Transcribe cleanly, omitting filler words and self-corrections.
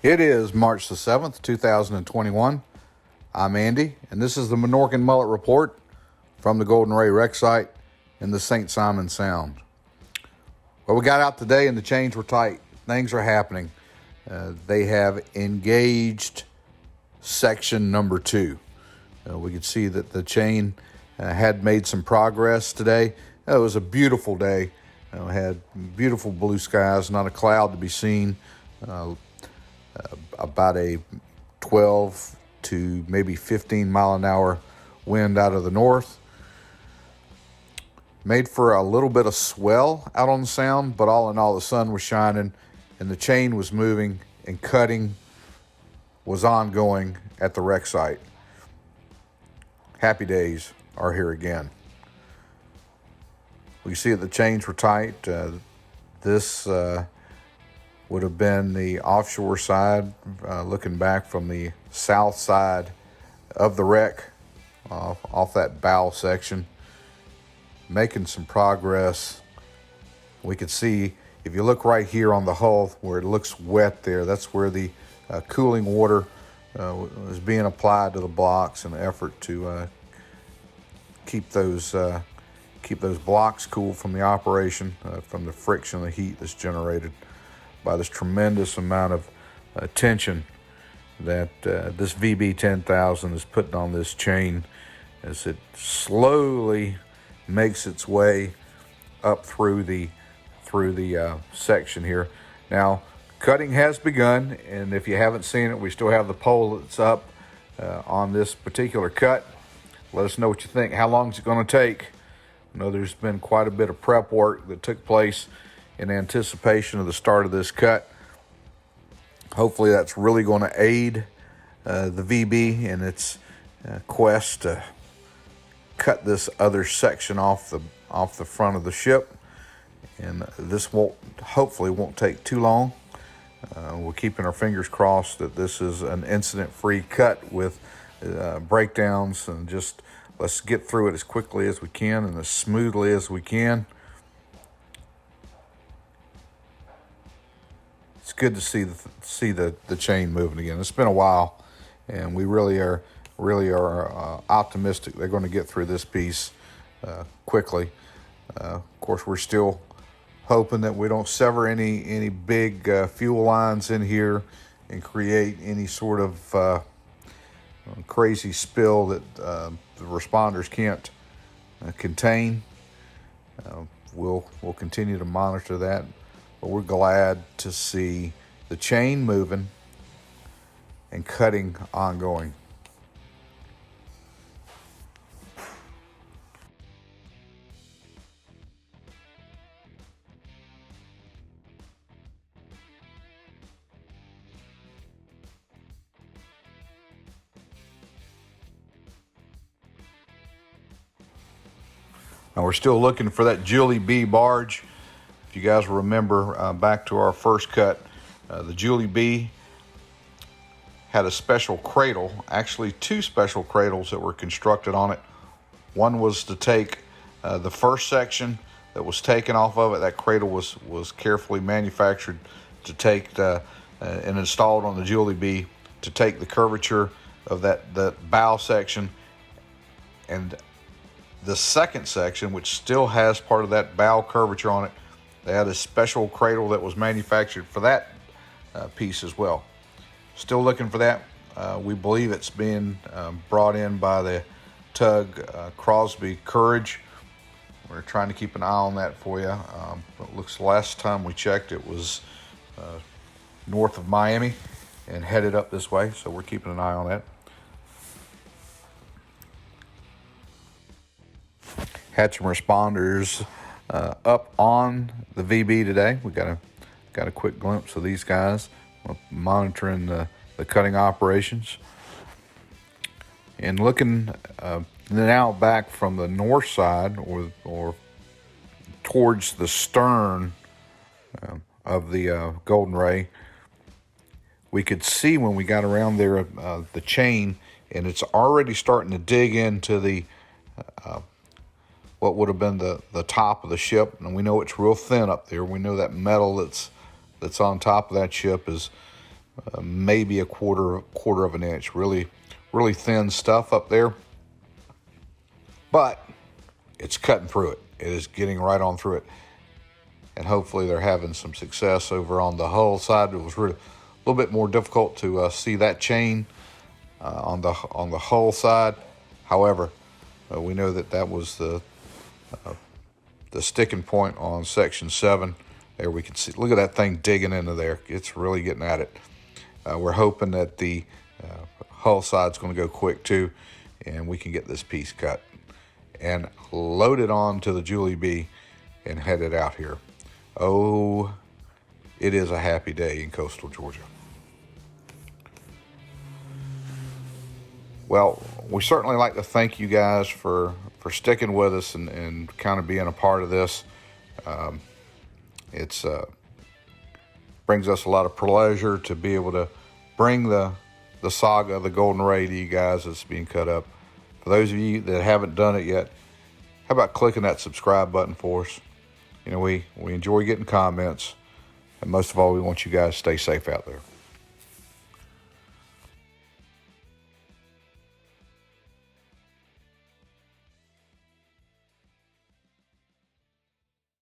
It is March the 7th, 2021. I'm Andy, and this is the Minorcan Mullet Report from the Golden Ray Wreck Site in the St.simons Sound. Well, we got out today and the chains were tight. Things are happening. They have engaged section number 2. We could see that the chain had made some progress today. It was a beautiful day. Had beautiful blue skies, not a cloud to be seen. About a 12 to maybe 15 mile an hour wind out of the north. Made for a little bit of swell out on the sound, but all in all, the sun was shining and the chain was moving and cutting was ongoing at the wreck site. Happy days are here again. We see that the chains were tight. This would have been the offshore side, looking back from the south side of the wreck, off that bow section, making some progress. We could see, if you look right here on the hull where it looks wet there, that's where the cooling water is being applied to the blocks in an effort to keep those blocks cool from the operation, from the friction, the heat that's generated by this tremendous amount of tension that this VB 10,000 is putting on this chain as it slowly makes its way up through the section here. Now, cutting has begun, and if you haven't seen it, we still have the pole that's up on this particular cut. Let us know what you think. How long is it going to take? I know there's been quite a bit of prep work that took place in anticipation of the start of this cut. Hopefully that's really going to aid the VB in its quest to cut this other section off the front of the ship. And this hopefully won't take too long. We're keeping our fingers crossed that this is an incident-free cut with breakdowns, and just let's get through it as quickly as we can and as smoothly as we can. It's good to see the chain moving again. It's been a while, and we really are optimistic they're going to get through this piece quickly. Of course, we're still hoping that we don't sever any big fuel lines in here and create any sort of crazy spill that the responders can't contain. We'll continue to monitor that. But we're glad to see the chain moving and cutting ongoing. Now we're still looking for that B Barge. If you guys remember back to our first cut, the B had a special cradle, actually 2 special cradles that were constructed on it. One was to take the first section that was taken off of it. That cradle was carefully manufactured to take and installed on the B to take the curvature of that bow section, and the second section, which still has part of that bow curvature on it, they had a special cradle that was manufactured for that piece as well. Still looking for that. We believe it's being brought in by the tug Crosby Courage. We're trying to keep an eye on that for you. It looks last time we checked it was north of Miami and headed up this way, so we're keeping an eye on that. Hatchimals responders up on the VB today. We got a quick glimpse of these guys monitoring the cutting operations. And looking now back from the north side or towards the stern of the Golden Ray, we could see when we got around there the chain, and it's already starting to dig into the what would have been the top of the ship. And we know it's real thin up there. We know that metal that's on top of that ship is maybe a quarter of an inch. Really thin stuff up there, but it's cutting through it. It is getting right on through it, and hopefully they're having some success over on the hull side. It was really a little bit more difficult to see that chain on the hull side. However, we know that was the sticking point on section 7. There we can see, look at that thing digging into there. It's really getting at it. We're hoping that the hull side's going to go quick too, and we can get this piece cut and loaded on to the Julie B and headed out here. Oh, it is a happy day in coastal Georgia. Well, we certainly like to thank you guys for sticking with us and kind of being a part of this. It's brings us a lot of pleasure to be able to bring the saga of the Golden Ray to you guys that's being cut up. For those of you that haven't done it yet, how about clicking that subscribe button for us? You know, we enjoy getting comments, and most of all, we want you guys to stay safe out there.